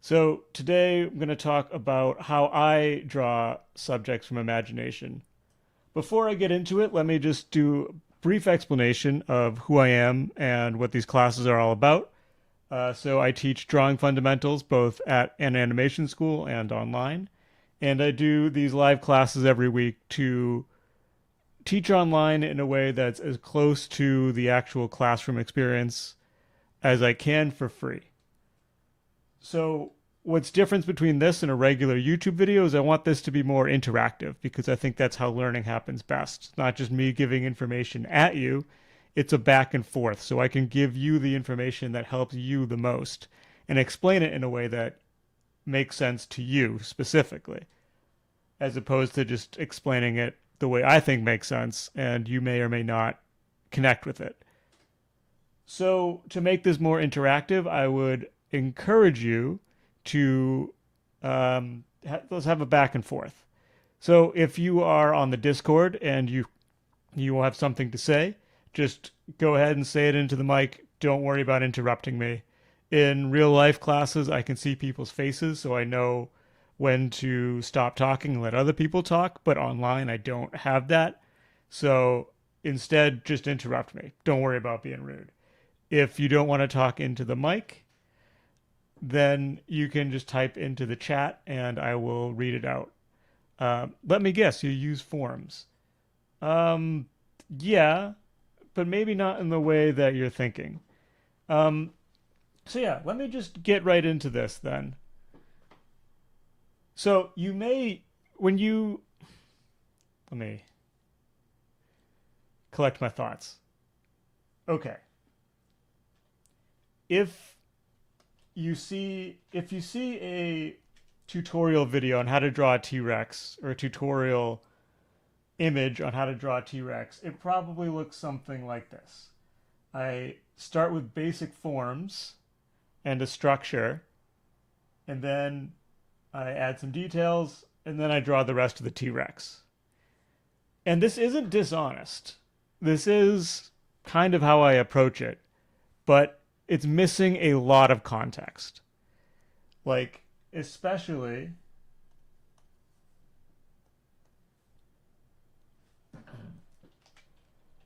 So today I'm going to talk about how I draw subjects from imagination. Before I get into it, let me just do a brief explanation of who I am and what these classes are all about. So I teach drawing fundamentals both at an animation school and online. And I do these live classes every week to teach online in a way that's as close to the actual classroom experience as I can for free. So what's difference between this and a regular YouTube video is I want this to be more interactive because I think that's how learning happens best. It's not just me giving information at you, it's a back and forth. So I can give you the information that helps you the most and explain it in a way that makes sense to you specifically, as opposed to just explaining it the way I think makes sense and you may or may not connect with it. So to make this more interactive, I would encourage you to let's have a back and forth. So if you are on the Discord and you will have something to say, just go ahead and say it into the mic. Don't worry about interrupting me. In real life classes, I can see people's faces, so I know when to stop talking and let other people talk, but online I don't have that. So instead, just interrupt me. Don't worry about being rude. If you don't want to talk into the mic, then you can just type into the chat and I will read it out. Let me guess, you use forms. Um, yeah, but maybe not in the way that you're thinking. Um, so yeah, let me just get right into this then. So you may, when you, let me collect my thoughts. Okay. If if you see a tutorial video on how to draw a T-Rex or a tutorial image on how to draw a T-Rex, it probably looks something like this. I start with basic forms and a structure, and then I add some details, and then I draw the rest of the T-Rex. And this isn't dishonest. This is kind of how I approach it, but it's missing a lot of context. Like, especially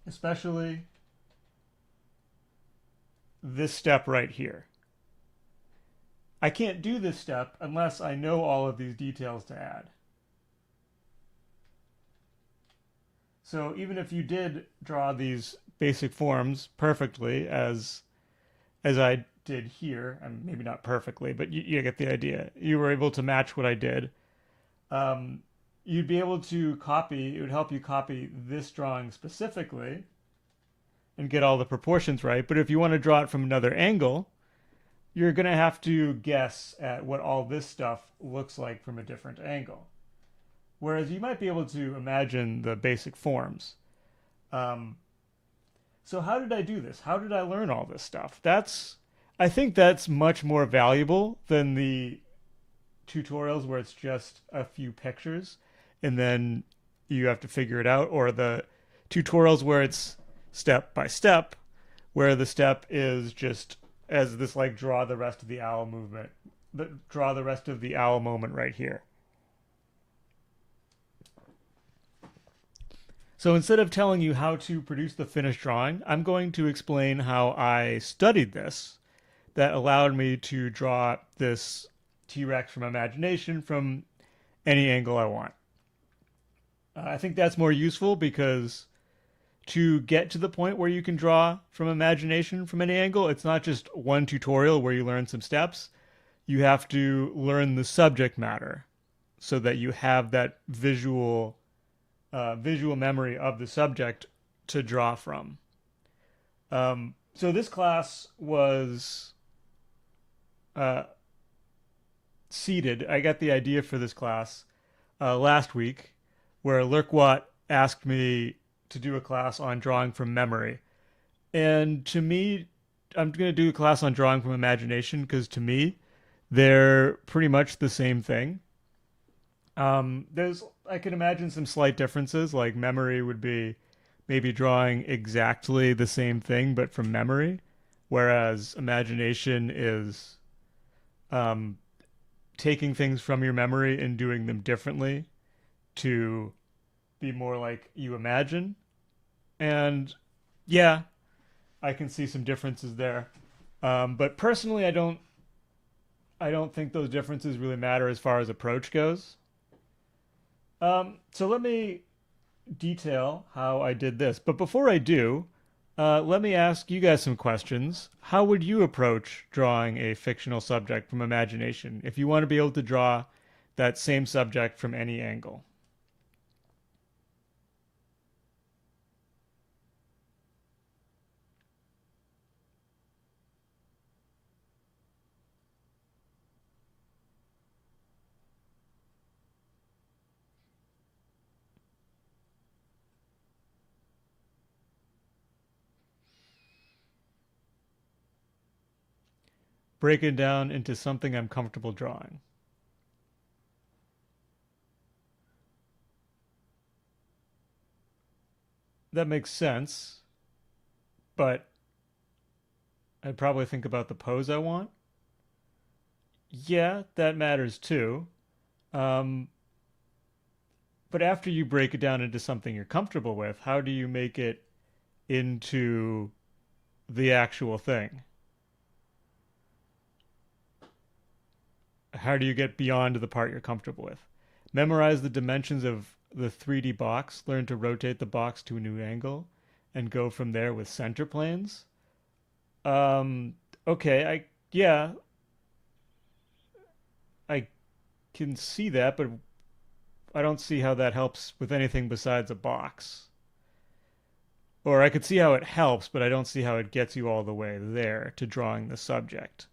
especially this step right here. I can't do this step unless I know all of these details to add. So even if you did draw these basic forms perfectly as I did here, and maybe not perfectly, but you get the idea. You were able to match what I did. Um, you'd be able to copy, it would help you copy this drawing specifically and get all the proportions right. But if you want to draw it from another angle, you're going to have to guess at what all this stuff looks like from a different angle. Whereas you might be able to imagine the basic forms. Um, so how did I do this? How did I learn all this stuff? I think that's much more valuable than the tutorials where it's just a few pictures and then you have to figure it out, or the tutorials where it's step by step, where the step is just as this like draw the rest of the owl movement, draw the rest of the owl moment right here. So instead of telling you how to produce the finished drawing, I'm going to explain how I studied this that allowed me to draw this T-Rex from imagination from any angle I want. I think that's more useful because to get to the point where you can draw from imagination from any angle, it's not just one tutorial where you learn some steps. You have to learn the subject matter so that you have that visual memory of the subject to draw from. So this class was seeded. I got the idea for this class last week, where Lurkwat asked me to do a class on drawing from memory. And to me, I'm going to do a class on drawing from imagination because to me, they're pretty much the same thing. I can imagine some slight differences, like memory would be maybe drawing exactly the same thing, but from memory, whereas imagination is taking things from your memory and doing them differently to be more like you imagine. And yeah, I can see some differences there. But personally, I don't think those differences really matter as far as approach goes. So let me detail how I did this. But before I do, let me ask you guys some questions. How would you approach drawing a fictional subject from imagination if you want to be able to draw that same subject from any angle? Break it down into something I'm comfortable drawing. That makes sense, but I'd probably think about the pose I want. Yeah, that matters too. Um, but after you break it down into something you're comfortable with, how do you make it into the actual thing? How do you get beyond the part you're comfortable with? Memorize the dimensions of the 3D box, learn to rotate the box to a new angle, and go from there with center planes. Um, okay, yeah, I can see that, but I don't see how that helps with anything besides a box. Or I could see how it helps, but I don't see how it gets you all the way there to drawing the subject.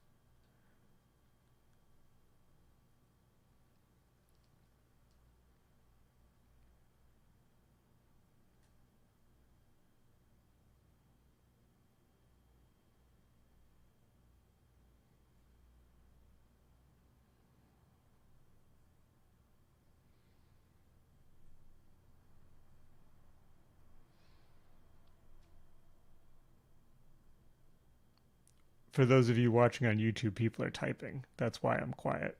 For those of you watching on YouTube, people are typing. That's why I'm quiet.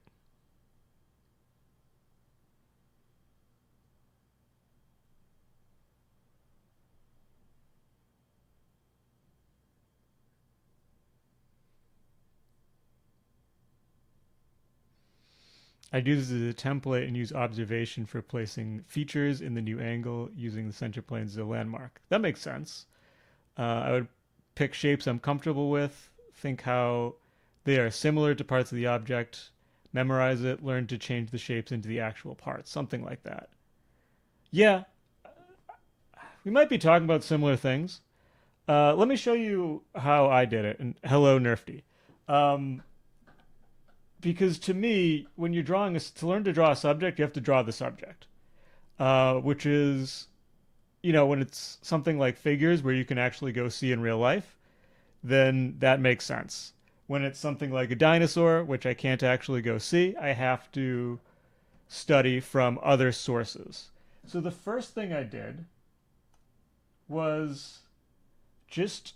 I'd use this as a template and use observation for placing features in the new angle using the center planes as a landmark. That makes sense. I would pick shapes I'm comfortable with, think how they are similar to parts of the object, memorize it, learn to change the shapes into the actual parts, something like that. Yeah, we might be talking about similar things. Let me show you how I did it. And hello, Nerfty. Um, because to me, when you're drawing to learn to draw a subject, you have to draw the subject, which is, when it's something like figures where you can actually go see in real life, then that makes sense. When it's something like a dinosaur, which I can't actually go see, I have to study from other sources. So the first thing I did was just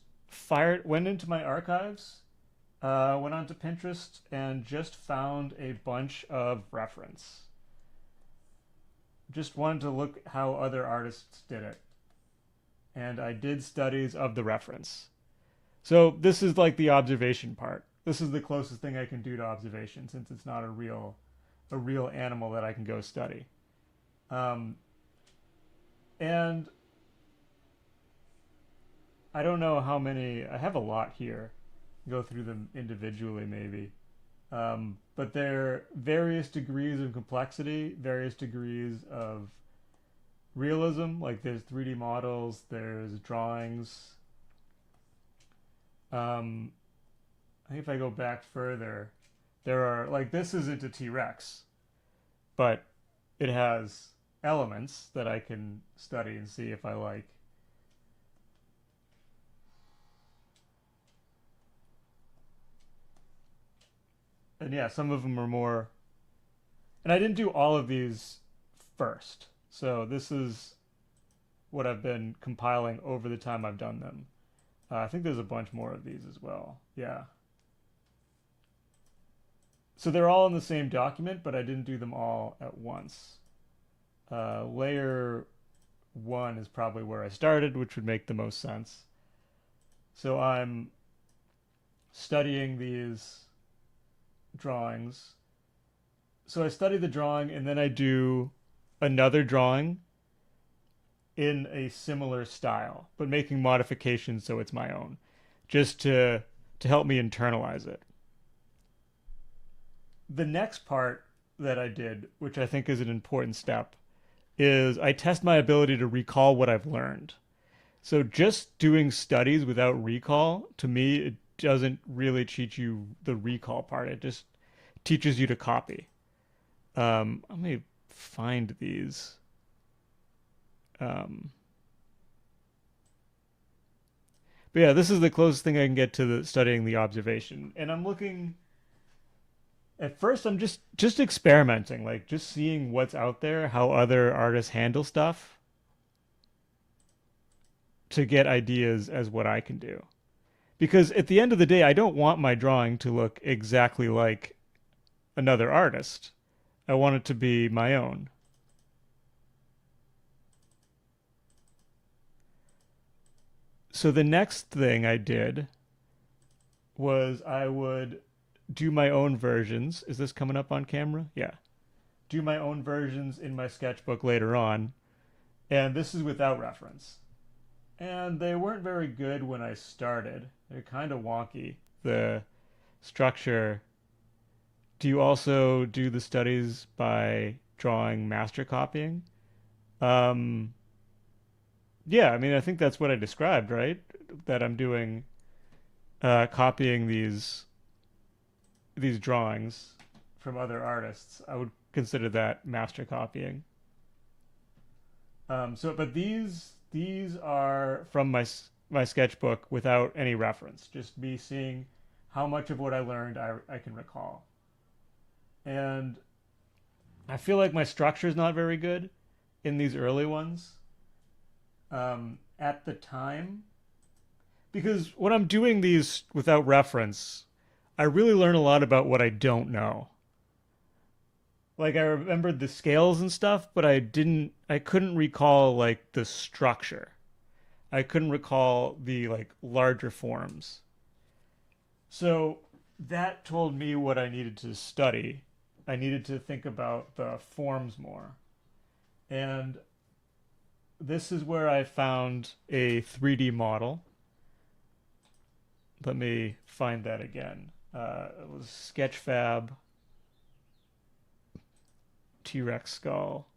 went into my archives, went onto Pinterest, and just found a bunch of reference. Just wanted to look how other artists did it. And I did studies of the reference. So this is like the observation part. This is the closest thing I can do to observation since it's not a real animal that I can go study. Um, and I don't know how many. I have a lot here. Go through them individually, maybe. But they're various degrees of complexity, various degrees of realism. Like there's 3D models, there's drawings. Um, I think if I go back further, there are like this isn't a T Rex, but it has elements that I can study and see if I like. And yeah, some of them are more. And I didn't do all of these first. So this is what I've been compiling over the time I've done them. I think there's a bunch more of these as well. Yeah. So they're all in the same document, but I didn't do them all at once. Layer one is probably where I started, which would make the most sense. So I'm studying these drawings. So I study the drawing and then I do another drawing in a similar style, but making modifications so it's my own, just to help me internalize it. The next part that I did, which I think is an important step, is I test my ability to recall what I've learned. So just doing studies without recall, to me, it doesn't really teach you the recall part. It just teaches you to copy. Let me find these. Um, but yeah, this is the closest thing I can get to studying the observation. And I'm looking at first I'm just experimenting, like just seeing what's out there, how other artists handle stuff to get ideas as what I can do. Because at the end of the day, I don't want my drawing to look exactly like another artist. I want it to be my own. So the next thing I did was I would do my own versions. Is this coming up on camera? Yeah. Do my own versions in my sketchbook later on. And this is without reference. And they weren't very good when I started. They're kind of wonky. The structure. Do you also do the studies by drawing master copying? Um, yeah, I mean, I think that's what I described, right? That I'm doing copying these drawings from other artists. I would consider that master copying. But these are from my sketchbook without any reference, just me seeing how much of what I learned I can recall. And I feel like my structure is not very good in these early ones at the time, because when I'm doing these without reference, I really learn a lot about what I don't know. Like I remembered the scales and stuff, but I couldn't recall like the structure. I couldn't recall the like larger forms. So that told me what I needed to study. I needed to think about the forms more. And this is where I found a 3D model. Let me find that again. It was Sketchfab T-Rex skull.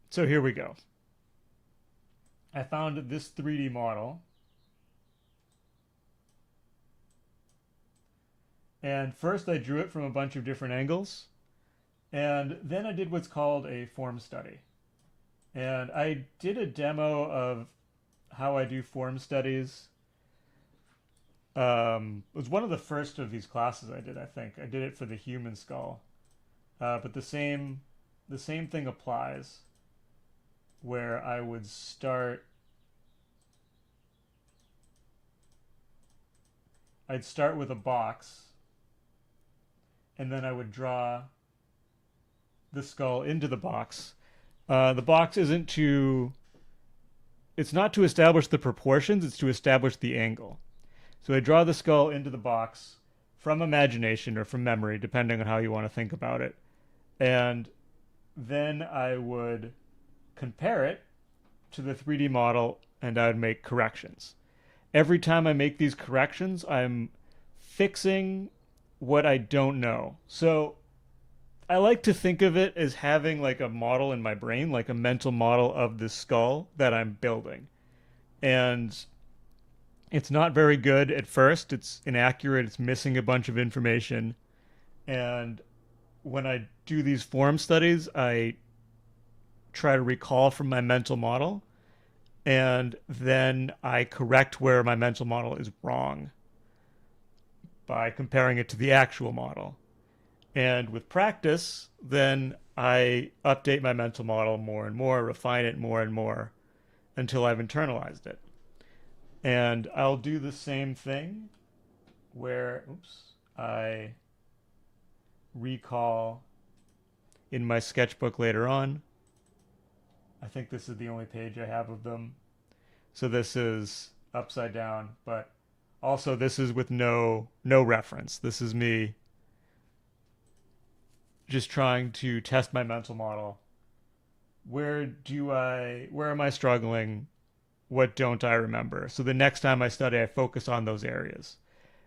So here we go. I found this 3D model. And first I drew it from a bunch of different angles. And then I did what's called a form study. And I did a demo of how I do form studies. It was one of the first of these classes I did, I think. I did it for the human skull. But the same thing applies, where I would I'd start with a box, and then I would draw the skull into the box. The box isn't to, it's not to establish the proportions, it's to establish the angle. So I draw the skull into the box from imagination or from memory, depending on how you want to think about it. And then I would compare it to the 3D model and I would make corrections. Every time I make these corrections, I'm fixing what I don't know. So I like to think of it as having like a model in my brain, like a mental model of the skull that I'm building. And it's not very good at first. It's inaccurate. It's missing a bunch of information. And when I do these form studies, I try to recall from my mental model. And then I correct where my mental model is wrong by comparing it to the actual model. And with practice, then I update my mental model more and more, refine it more and more until I've internalized it. And I'll do the same thing where, oops, I recall in my sketchbook later on. I think this is the only page I have of them. So this is upside down, but also this is with no reference. This is me just trying to test my mental model. Where am I struggling? What don't I remember? So the next time I study, I focus on those areas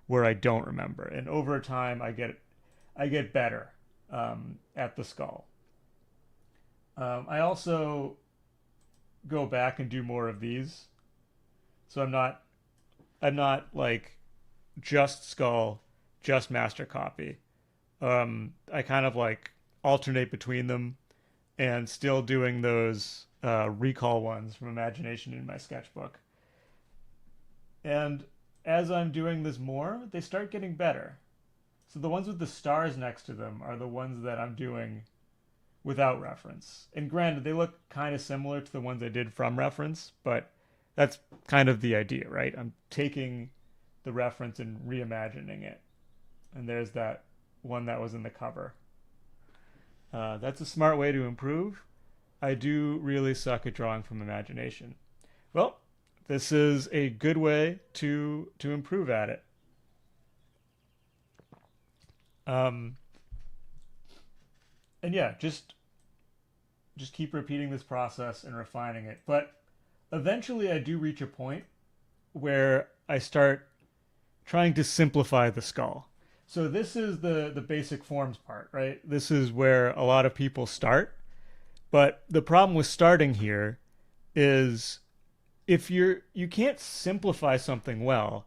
where I don't remember. And over time I get better at the skull. I also go back and do more of these. So I'm not like just skull, just master copy. I kind of like alternate between them and still doing those recall ones from imagination in my sketchbook. And as I'm doing this more, they start getting better. So the ones with the stars next to them are the ones that I'm doing without reference. And granted, they look kind of similar to the ones I did from reference, but that's kind of the idea, right? I'm taking the reference and reimagining it. And there's that one that was in the cover. That's a smart way to improve. I do really suck at drawing from imagination. Well, this is a good way to improve at it. Um, and yeah, just keep repeating this process and refining it. But eventually, I do reach a point where I start trying to simplify the skull. So this is the basic forms part, right? This is where a lot of people start. But the problem with starting here is if you can't simplify something well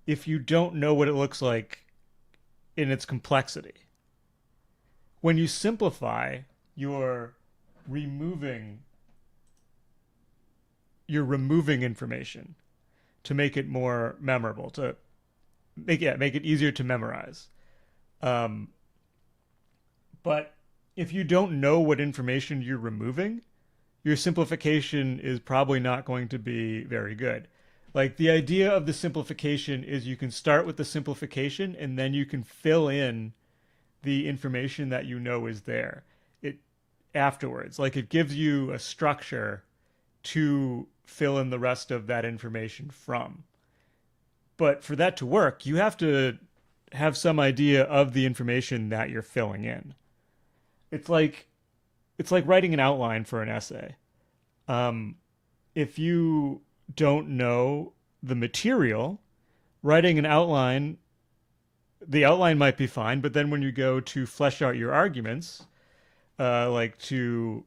if you don't know what it looks like in its complexity. When you simplify, you're removing you're removing information to make it more memorable, to make it easier to memorize. Um, but if you don't know what information you're removing, your simplification is probably not going to be very good. Like the idea of the simplification is you can start with the simplification and then you can fill in the information that you know is there. It afterwards, like it gives you a structure to fill in the rest of that information from. But for that to work, you have to have some idea of the information that you're filling in. It's like it's like writing an outline for an essay. Um, if you don't know the material, writing an outline, the outline might be fine, but then when you go to flesh out your arguments, like to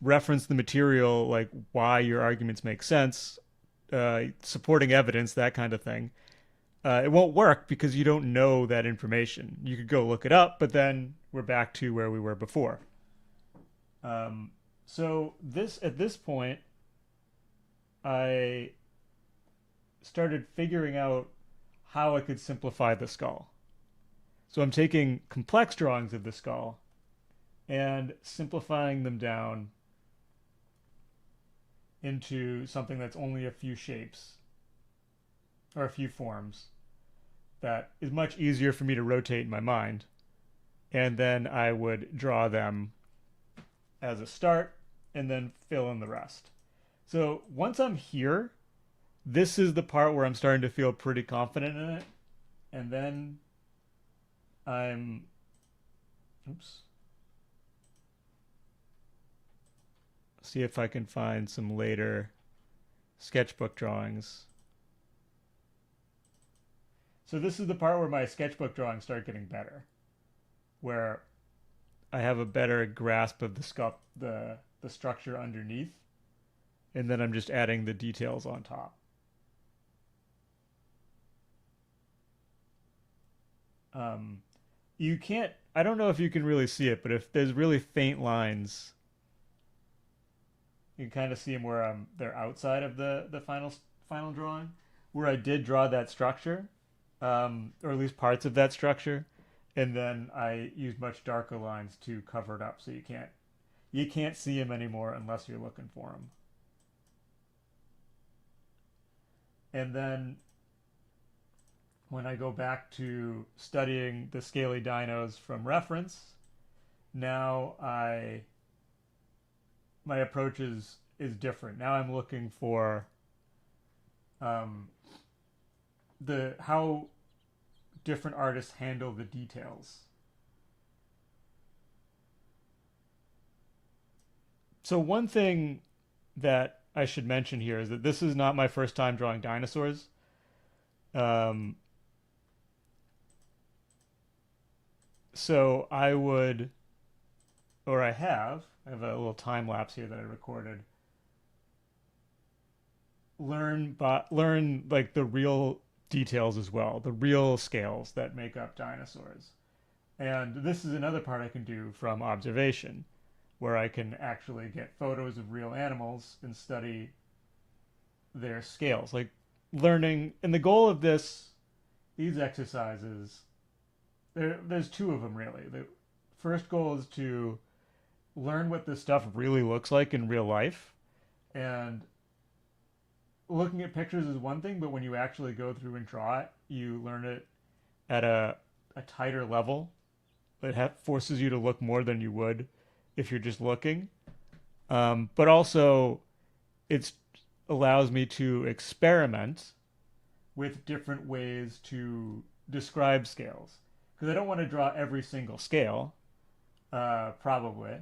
reference the material, like why your arguments make sense, supporting evidence, that kind of thing, it won't work because you don't know that information. You could go look it up, but then we're back to where we were before. So this at this point, I started figuring out how I could simplify the skull. So I'm taking complex drawings of the skull and simplifying them down into something that's only a few shapes or a few forms that is much easier for me to rotate in my mind. And then I would draw them as a start and then fill in the rest. So once I'm here, this is the part where I'm starting to feel pretty confident in it. And then I'm, oops, see if I can find some later sketchbook drawings. So this is the part where my sketchbook drawings start getting better, where I have a better grasp of the structure underneath, and then I'm just adding the details on top. Um, you can't. I don't know if you can really see it, but if there's really faint lines, you can kind of see them where they're outside of the final drawing, where I did draw that structure, or at least parts of that structure, and then I used much darker lines to cover it up, so you can't see them anymore unless you're looking for them. And then when I go back to studying the scaly dinos from reference, now I my approach is different. Now I'm looking for um, the how different artists handle the details. So one thing that I should mention here is that this is not my first time drawing dinosaurs. Um, so I would, or I have a little time lapse here that I recorded. Learn like the real details as well, the real scales that make up dinosaurs. And this is another part I can do from observation, where I can actually get photos of real animals and study their scales. Like learning, and the goal of these exercises, there's two of them really. The first goal is to learn what this stuff really looks like in real life. And looking at pictures is one thing, but when you actually go through and draw it, you learn it at a tighter level. Forces you to look more than you would if you're just looking. But also, it allows me to experiment with different ways to describe scales. Because I don't want to draw every single scale, probably.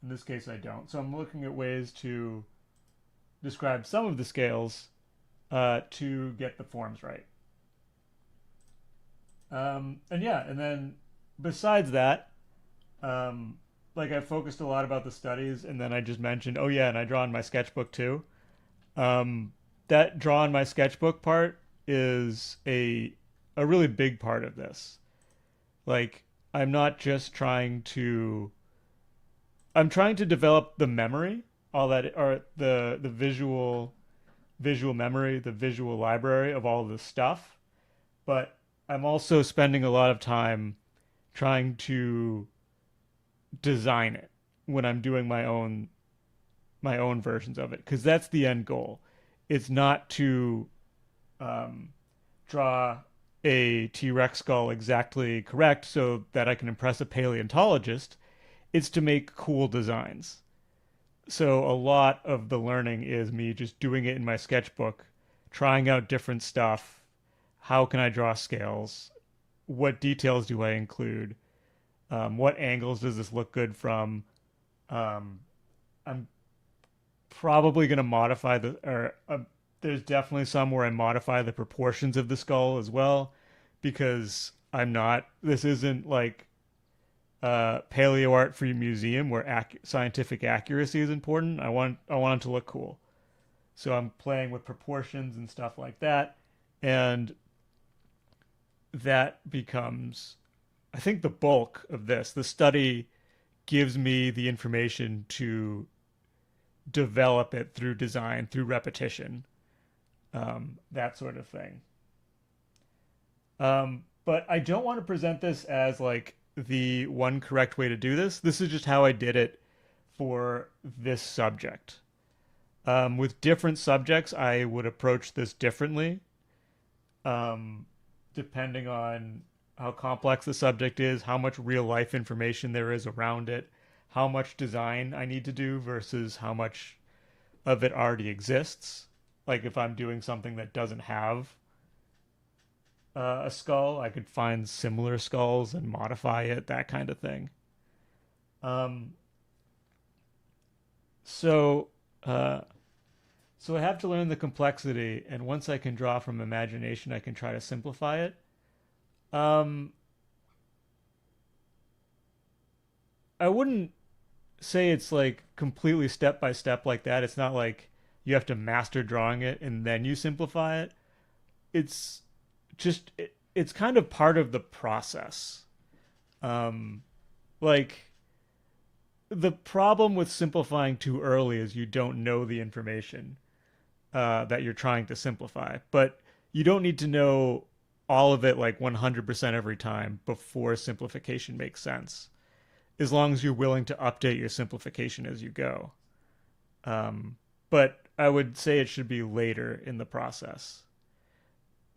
In this case, I don't. So I'm looking at ways to describe some of the scales to get the forms right. And yeah, and then besides that, like I focused a lot about the studies, and then I just mentioned, oh yeah, and I draw in my sketchbook too. That draw in my sketchbook part is a really big part of this. Like I'm not just trying to I'm trying to develop the memory, all that or the visual memory, the visual library of all this stuff, but I'm also spending a lot of time trying to design it when I'm doing my own versions of it because that's the end goal. It's not to um, draw a T-Rex skull exactly correct so that I can impress a paleontologist. It's to make cool designs. So a lot of the learning is me just doing it in my sketchbook, trying out different stuff. How can I draw scales? What details do I include? What angles does this look good from? Um, I'm probably going to modify there's definitely some where I modify the proportions of the skull as well because this isn't like paleo art for your museum where scientific accuracy is important. I want it to look cool. So I'm playing with proportions and stuff like that. And that becomes, I think, the bulk of this. The study gives me the information to develop it through design, through repetition, that sort of thing. But I don't want to present this as like the one correct way to do this. This is just how I did it for this subject. With different subjects, I would approach this differently, um, depending on how complex the subject is, how much real life information there is around it, how much design I need to do versus how much of it already exists. Like if I'm doing something that doesn't have a skull, I could find similar skulls and modify it, that kind of thing. Um, so, uh, so I have to learn the complexity, and once I can draw from imagination, I can try to simplify it. Um, I wouldn't say it's like completely step by step like that. It's not like you have to master drawing it and then you simplify it. It's it's kind of part of the process. Um, like the problem with simplifying too early is you don't know the information that you're trying to simplify, but you don't need to know all of it like 100% every time before simplification makes sense, as long as you're willing to update your simplification as you go. But I would say it should be later in the process.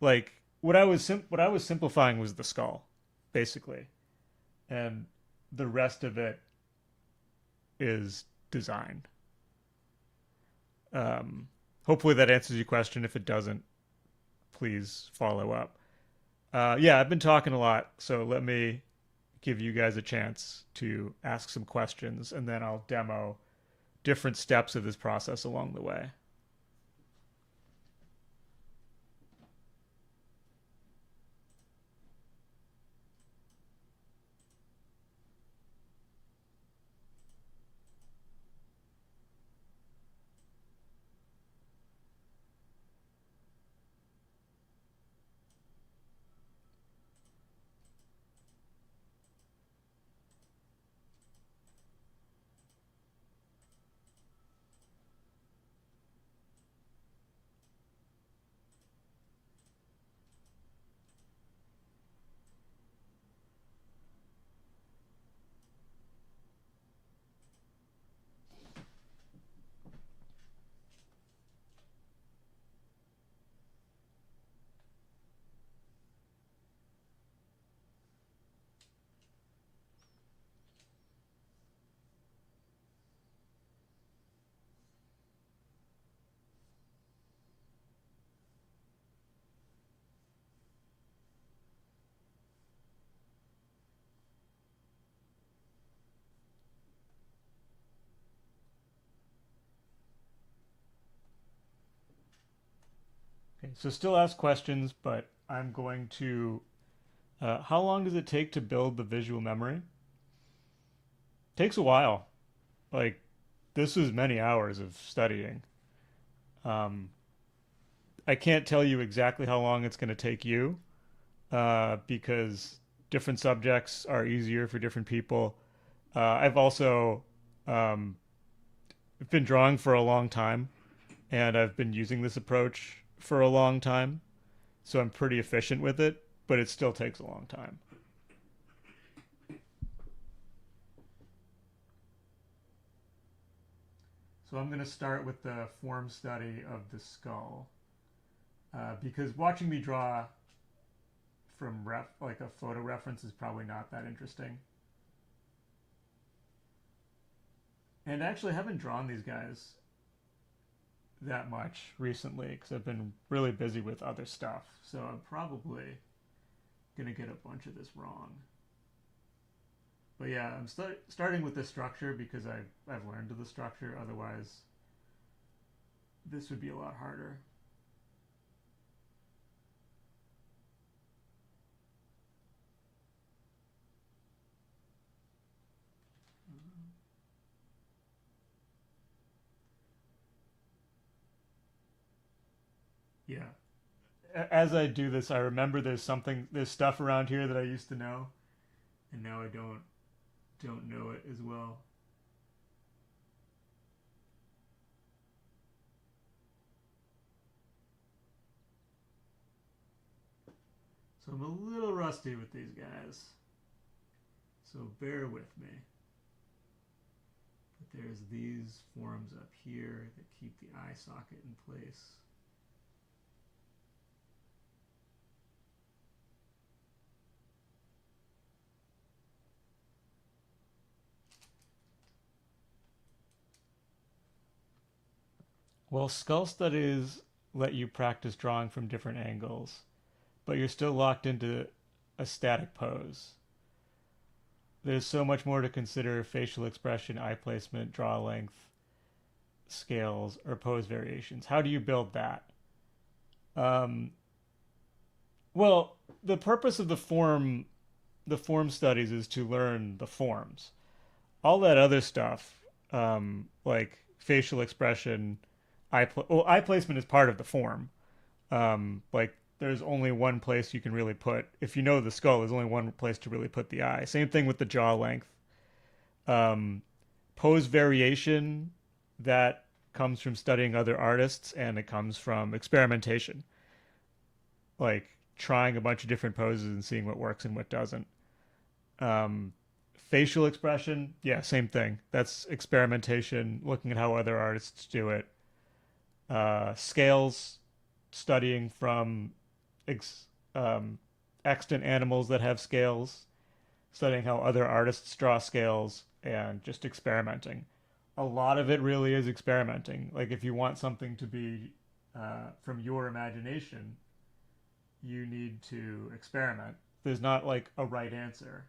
Like what I was simplifying was the skull, basically, and the rest of it is design. Um, Hopefully that answers your question. If it doesn't, please follow up. Yeah, I've been talking a lot, so let me give you guys a chance to ask some questions, and then I'll demo different steps of this process along the way. Okay, so still ask questions, but I'm going to. How long does it take to build the visual memory? Takes a while. Like, this is many hours of studying. Um, I can't tell you exactly how long it's going to take you because different subjects are easier for different people. I've also um, been drawing for a long time, and I've been using this approach for a long time, so I'm pretty efficient with it, but it still takes a long time. So I'm going to start with the form study of the skull because watching me draw from like a photo reference is probably not that interesting. And actually, I haven't drawn these guys that much recently because I've been really busy with other stuff. So I'm probably gonna get a bunch of this wrong. But yeah, I'm starting with the structure because I've learned the structure. Otherwise, this would be a lot harder. Yeah. As I do this, I remember there's stuff around here that I used to know, and now I don't know it as well. So I'm a little rusty with these guys. So bear with me. But there's these forms up here that keep the eye socket in place. Well, skull studies let you practice drawing from different angles, but you're still locked into a static pose. There's so much more to consider: facial expression, eye placement, draw length, scales, or pose variations. How do you build that? Um, well, the purpose of the form studies is to learn the forms. All that other stuff, like facial expression, eye placement is part of the form. Like there's only one place you can really put. If you know the skull, there's only one place to really put the eye. Same thing with the jaw length. Um, Pose variation that comes from studying other artists, and it comes from experimentation, like trying a bunch of different poses and seeing what works and what doesn't. Um, Facial expression, yeah, same thing. That's experimentation, looking at how other artists do it. Scales, studying from ex- um, extant animals that have scales, studying how other artists draw scales, and just experimenting. A lot of it really is experimenting. Like if you want something to be from your imagination, you need to experiment. There's not like a right answer.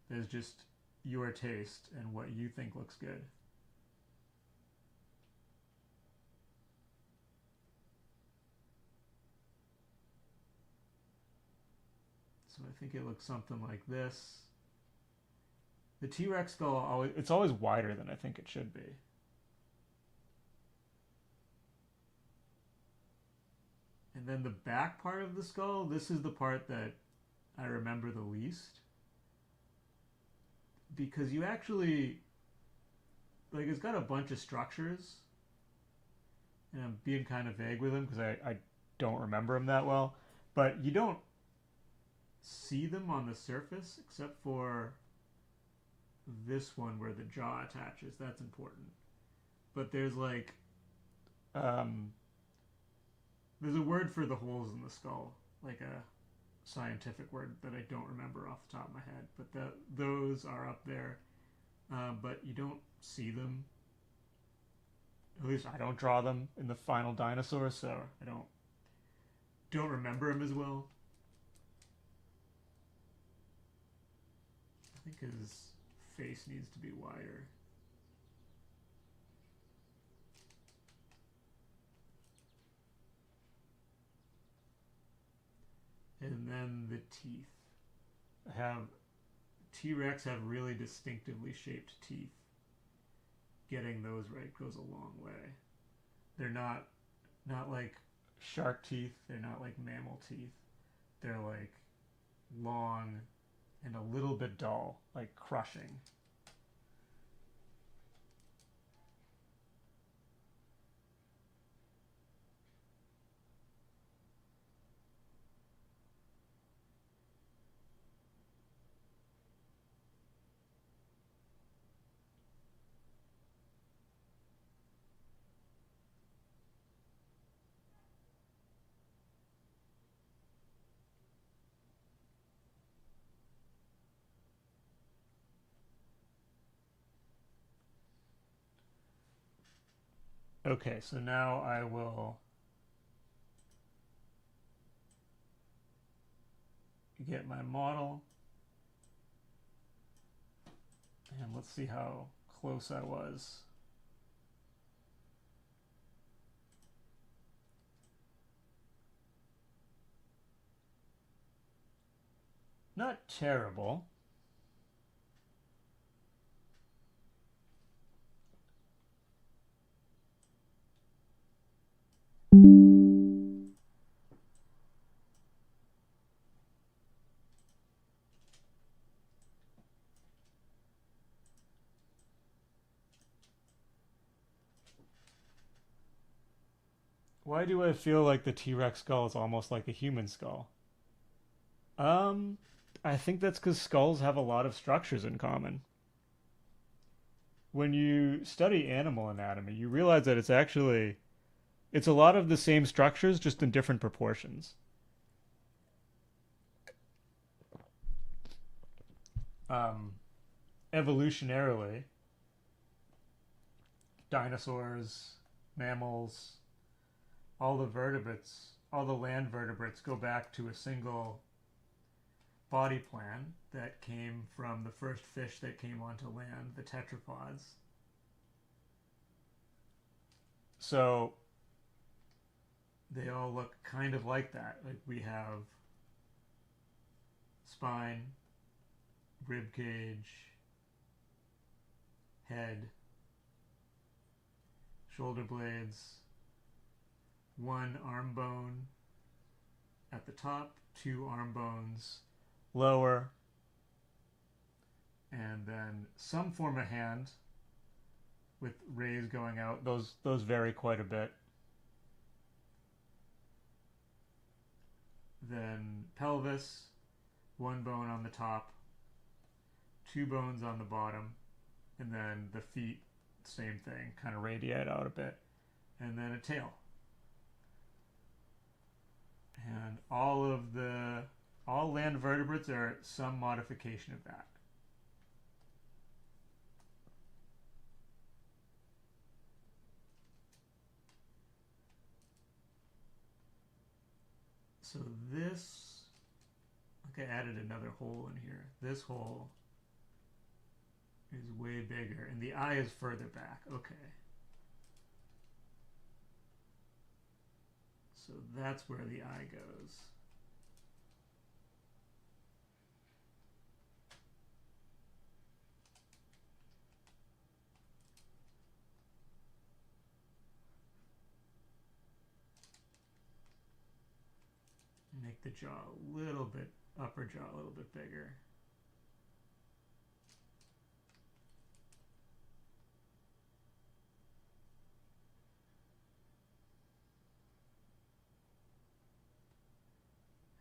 There's just your taste and what you think looks good. So I think it looks something like this. The T Rex skull always it's always wider than I think it should be. And then the back part of the skull, this is the part that I remember the least because you actually like it's got a bunch of structures and I'm being kind of vague with them because I don't remember them that well, but you don't see them on the surface except for this one where the jaw attaches. That's important. But um, there's a word for the holes in the skull, like a scientific word that I don't remember off the top of my head. But those are up there, but you don't see them. At least I don't draw them in the final dinosaur, so I don't remember them as well. I think his face needs to be wider. And then the teeth have T Rex have really distinctively shaped teeth. Getting those right goes a long way. They're not like shark teeth. They're not like mammal teeth. They're like long and a little bit dull, like crushing. Okay, so now I will get my model and let's see how close I was. Not terrible. Why do I feel like the T Rex skull is almost like a human skull? Um, I think that's because skulls have a lot of structures in common. When you study animal anatomy, you realize that it's a lot of the same structures just in different proportions. Um, Evolutionarily, dinosaurs, mammals, all the land vertebrates go back to a single body plan that came from the first fish that came onto land, the tetrapods. So they all look kind of like that. Like we have spine, rib cage, head, shoulder blades, one arm bone at the top, two arm bones lower, and then some form of hand with rays going out. Those vary quite a bit. Then pelvis, one bone on the top, two bones on the bottom, and then the feet, same thing, kind of radiate out a bit, and then a tail. And all land vertebrates are some modification of that. So this, okay, I added another hole in here. This hole is way bigger, and the eye is further back. Okay. So that's where the eye goes. Make the jaw a little bit, upper jaw a little bit bigger.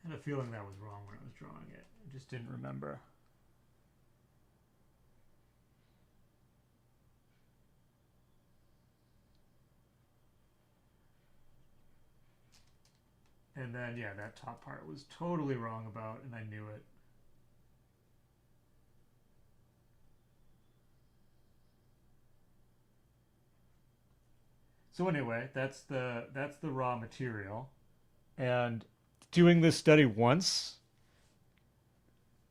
I had a feeling that was wrong when I was drawing it. I just didn't remember. And then, yeah, that top part was totally wrong about, and I knew it. So anyway, that's the raw material. And doing this study once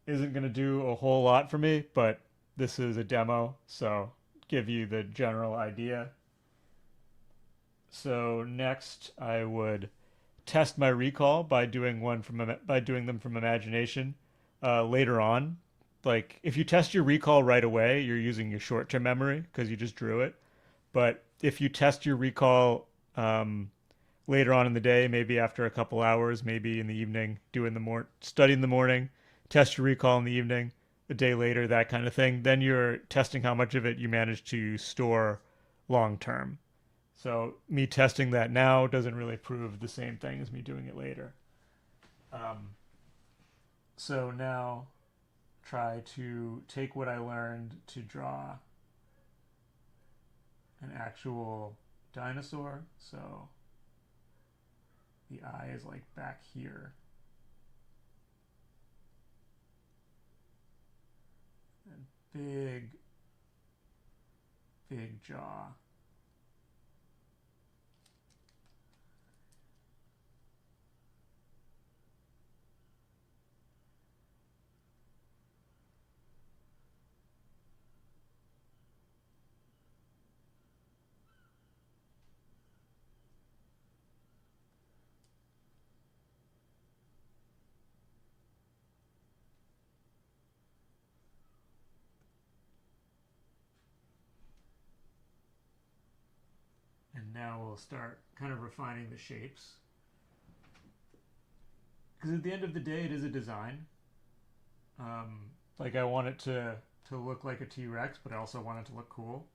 isn't going to do a whole lot for me, but this is a demo, so give you the general idea. So next I would test my recall by doing them from imagination later on. Like if you test your recall right away, you're using your short-term memory because you just drew it. But if you test your recall later on in the day, maybe after a couple hours, maybe in the evening, study in the morning, test your recall in the evening, a day later, that kind of thing, then you're testing how much of it you manage to store long term. So me testing that now doesn't really prove the same thing as me doing it later. Um, so now try to take what I learned to draw an actual dinosaur. So the eye is like back here. And big, big jaw. And now we'll start kind of refining the shapes. Because at the end of the day, it is a design. Like I want it to look like a T Rex, but I also want it to look cool.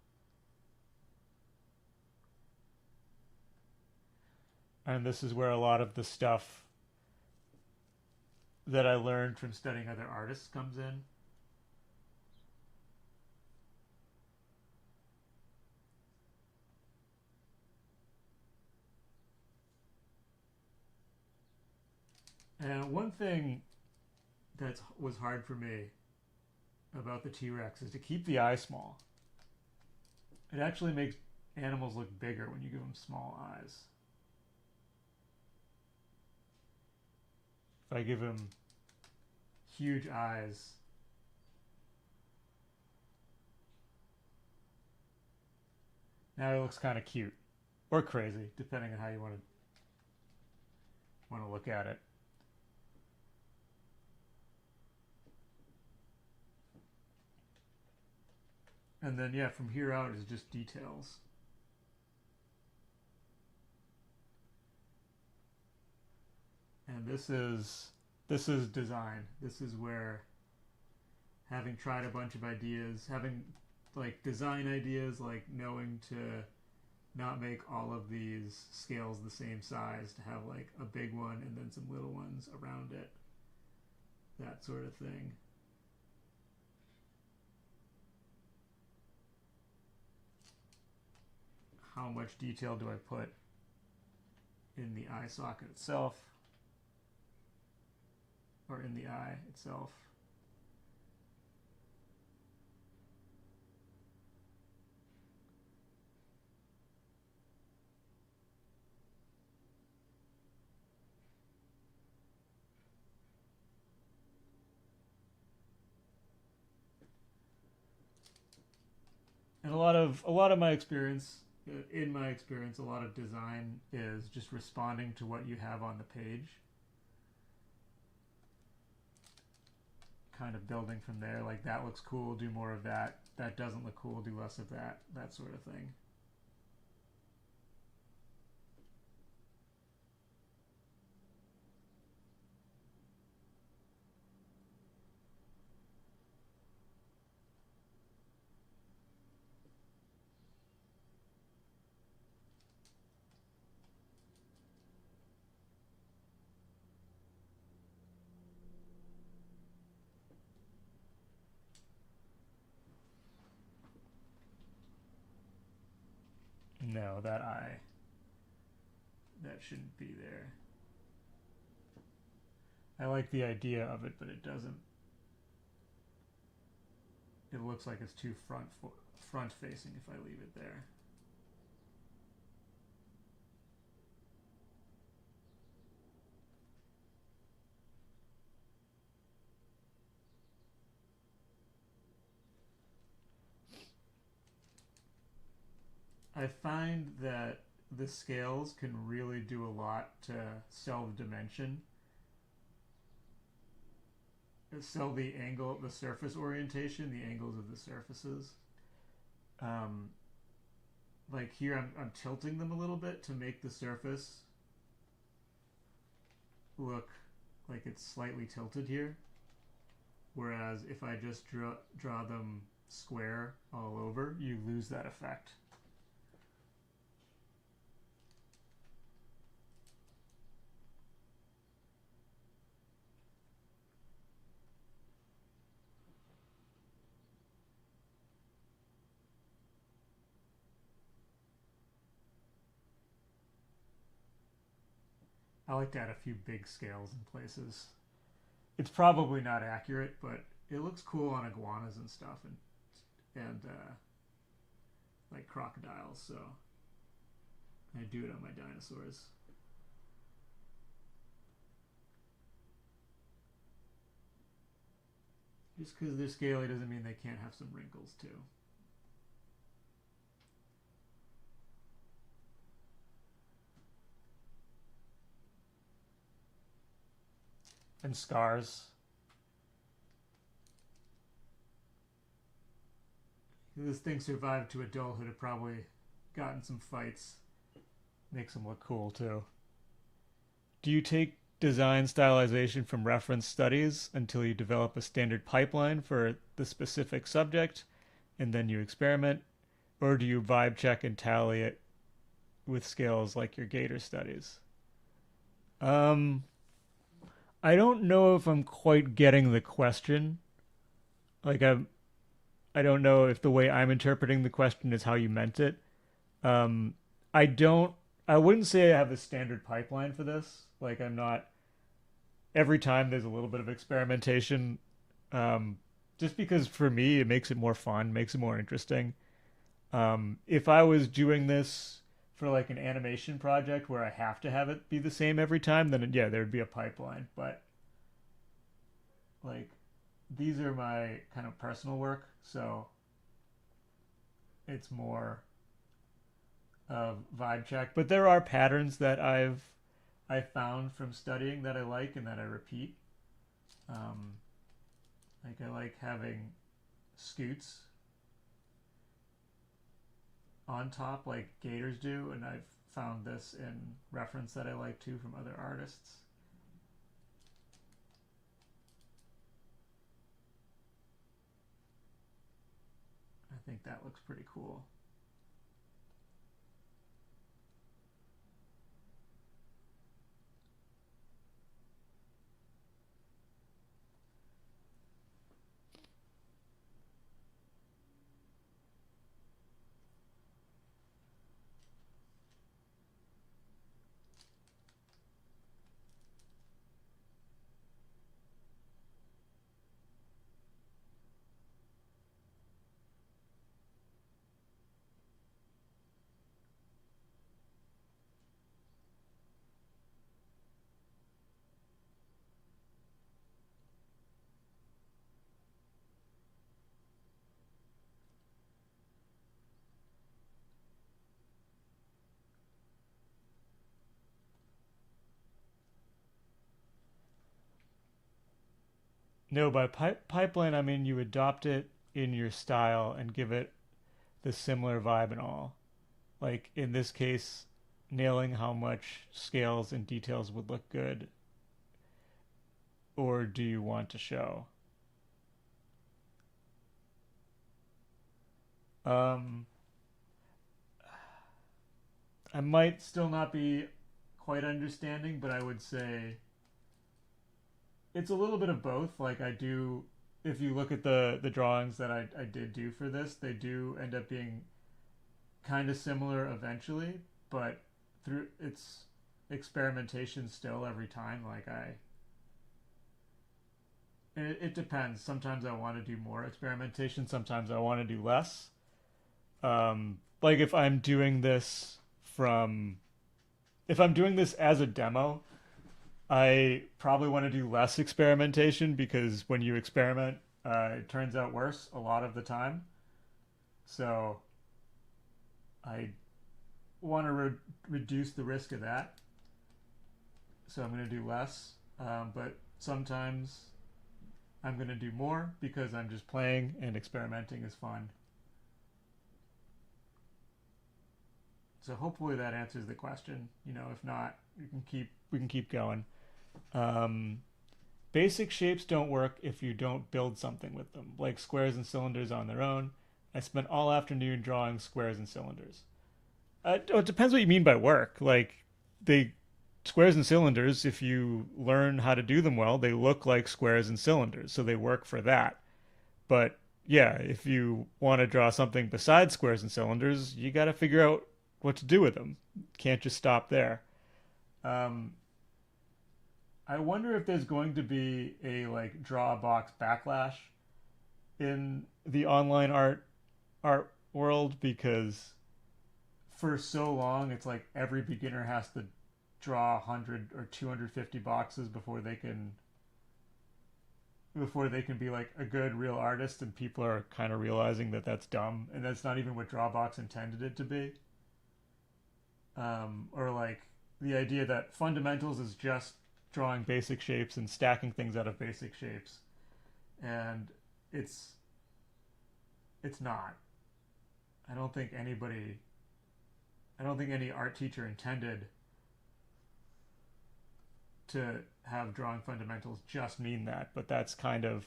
And this is where a lot of the stuff that I learned from studying other artists comes in. And one thing that was hard for me about the T Rex is to keep the eye small. It actually makes animals look bigger when you give them small eyes. If I give him huge eyes, now it looks kind of cute or crazy, depending on how you want to look at it. And then yeah, from here out is just details. And this is design. This is where having tried a bunch of ideas, having like design ideas, like knowing to not make all of these scales the same size, to have like a big one and then some little ones around it, that sort of thing. How much detail do I put in the eye socket itself? or in the eye itself. And a lot of my experience, in my experience, a lot of design is just responding to what you have on the page, kind of building from there. Like, that looks cool, do more of that. That doesn't look cool, do less of that. That sort of thing. No, that eye, that shouldn't be there. I like the idea of it, but it doesn't. It looks like it's too front facing if I leave it there. I find that the scales can really do a lot to sell the dimension, sell the angle, the surface orientation, the angles of the surfaces. Um, like here, I'm tilting them a little bit to make the surface look like it's slightly tilted here. Whereas if I just draw them square all over, you lose that effect. I like to add a few big scales in places. It's probably not accurate, but it looks cool on iguanas and stuff, and like crocodiles. So I do it on my dinosaurs. Just because they're scaly doesn't mean they can't have some wrinkles too. And scars. If this thing survived to adulthood, it probably gotten some fights. Makes them look cool too. Do you take design stylization from reference studies until you develop a standard pipeline for the specific subject and then you experiment? Or do you vibe check and tally it with scales like your gator studies? Um, I don't know if I'm quite getting the question. Like I don't know if the way I'm interpreting the question is how you meant it. Um, I don't. I wouldn't say I have a standard pipeline for this. Like I'm not. Every time there's a little bit of experimentation, um, just because for me it makes it more fun, makes it more interesting. If I was doing this for like an animation project where I have to have it be the same every time, then yeah, there would be a pipeline. But like these are my kind of personal work, so it's more vibe check. But there are patterns that I found from studying that I like and that I repeat. Um, like I like having scoots on top like gators do, and I've found this in reference that I like too from other artists. I think that looks pretty cool. No, by pipeline, I mean you adopt it in your style and give it the similar vibe and all. Like in this case, nailing how much scales and details would look good, or do you want to show? Um, I might still not be quite understanding, but I would say it's a little bit of both. Like I do, if you look at the drawings that I did do for this, they do end up being kind of similar eventually, but through it's experimentation still every time. It depends. Sometimes I want to do more experimentation. Sometimes I want to do less. Like from if I'm doing this as a demo, I probably want to do less experimentation because when you experiment, it turns out worse a lot of the time. So I want to reduce the risk of that. So I'm going to do less. But sometimes I'm going to do more because I'm just playing and experimenting is fun. So hopefully that answers the question. If not, we can keep going. Um, Basic shapes don't work if you don't build something with them, like squares and cylinders on their own. I spent all afternoon drawing squares and cylinders. It depends what you mean by work. Like they squares and cylinders, if you learn how to do them well, they look like squares and cylinders, so they work for that. But yeah, if you want to draw something besides squares and cylinders, you got to figure out what to do with them. Can't just stop there. Um, I wonder if there's going to be a like draw a box backlash in the online art world because for so long it's like every beginner has to draw 100 or 250 boxes before they can be like a good real artist, and people are kind of realizing that that's dumb and that's not even what Drawbox intended it to be. Or like the idea that fundamentals is just drawing basic shapes and stacking things out of basic shapes, and it's it's not. I don't think anybody, I don't think any art teacher intended to have drawing fundamentals just mean that, but that's kind of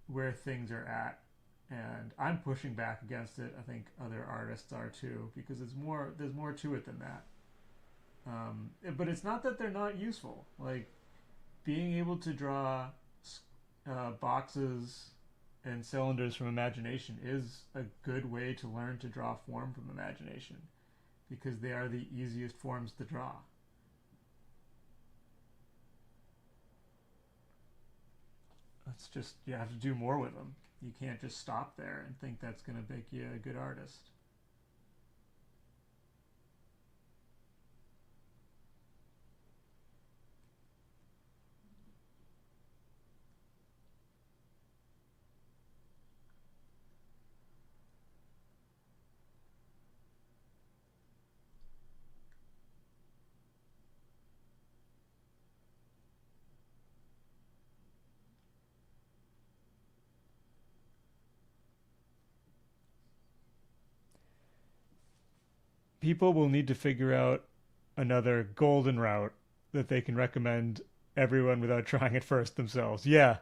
where things are at. And I'm pushing back against it. I think other artists are too, because there's more to it than that. But it's not that they're not useful. Like being able to draw boxes and cylinders from imagination is a good way to learn to draw form from imagination because they are the easiest forms to draw. It's just you have to do more with them. You can't just stop there and think that's going to make you a good artist. People will need to figure out another golden route that they can recommend everyone without trying it first themselves. Yeah.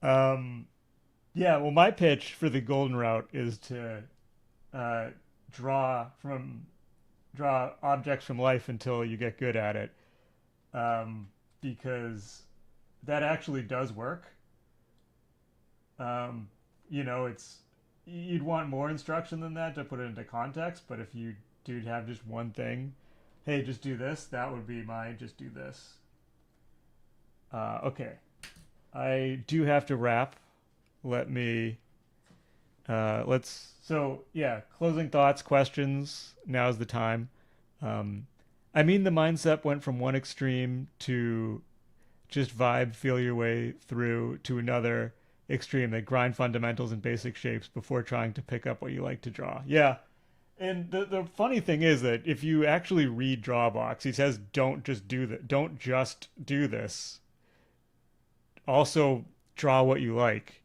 Um, yeah. Well, my pitch for the golden route is to uh, draw from draw objects from life until you get good at it, um, because that actually does work. Um, it's you'd want more instruction than that to put it into context, but if you do have just one thing, hey, just do this, that would be my just do this. Okay, I do have to wrap. Let me let's so yeah, closing thoughts, questions. Now's the time. Um, I mean, the mindset went from one extreme to just vibe, feel your way through to another extreme that grind fundamentals and basic shapes before trying to pick up what you like to draw. Yeah. And the funny thing is that if you actually read Drawbox, he says don't just do that. Don't just do this. Also draw what you like.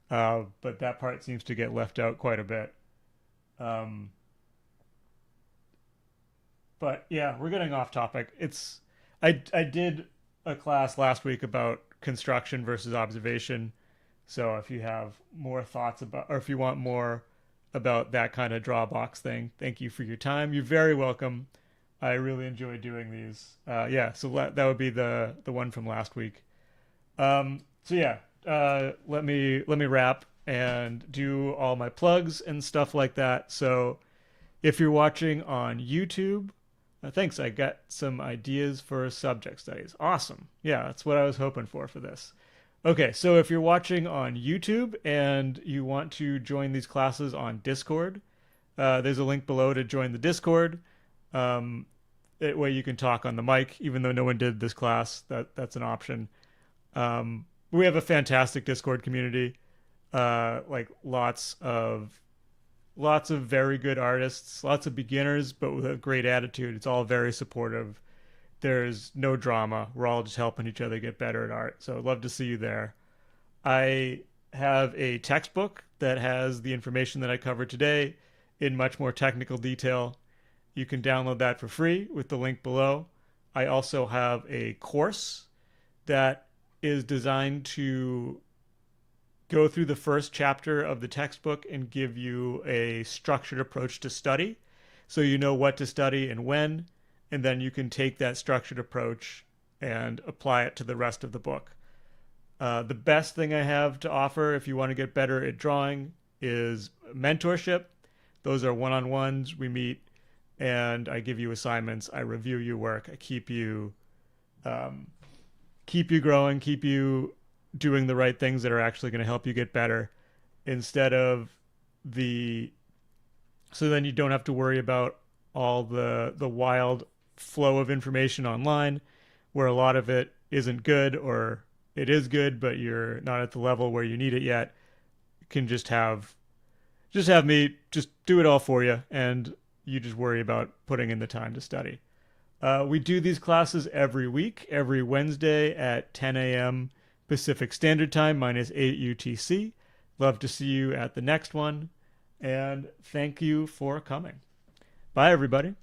But that part seems to get left out quite a bit. Um, but yeah, we're getting off topic. I did a class last week about construction versus observation. So if you have more thoughts about, or if you want more about that kind of draw box thing, thank you for your time. You're very welcome. I really enjoy doing these. Yeah, so that would be the one from last week. So yeah, let me wrap and do all my plugs and stuff like that. So if you're watching on YouTube, thanks. I got some ideas for subject studies. Awesome. Yeah, that's what I was hoping for this. Okay, so if you're watching on YouTube and you want to join these classes on Discord, there's a link below to join the Discord. That way you can talk on the mic, even though no one did this class. That's an option. We have a fantastic Discord community, like lots of very good artists, lots of beginners, but with a great attitude. It's all very supportive. There's no drama. We're all just helping each other get better at art. So I'd love to see you there. I have a textbook that has the information that I covered today in much more technical detail. You can download that for free with the link below. I also have a course that is designed to go through the first chapter of the textbook and give you a structured approach to study. So you know what to study and when, and then you can take that structured approach and apply it to the rest of the book. The best thing I have to offer if you want to get better at drawing is mentorship. Those are one-on-ones. We meet and I give you assignments. I review your work. I keep you growing, keep you doing the right things that are actually going to help you get better instead of so then you don't have to worry about all the wild flow of information online where a lot of it isn't good, or it is good but you're not at the level where you need it yet. You can just have me just do it all for you, and you just worry about putting in the time to study. We do these classes every week, every Wednesday at 10 a.m. Pacific Standard Time, minus 8 UTC. Love to see you at the next one, and thank you for coming. Bye, everybody.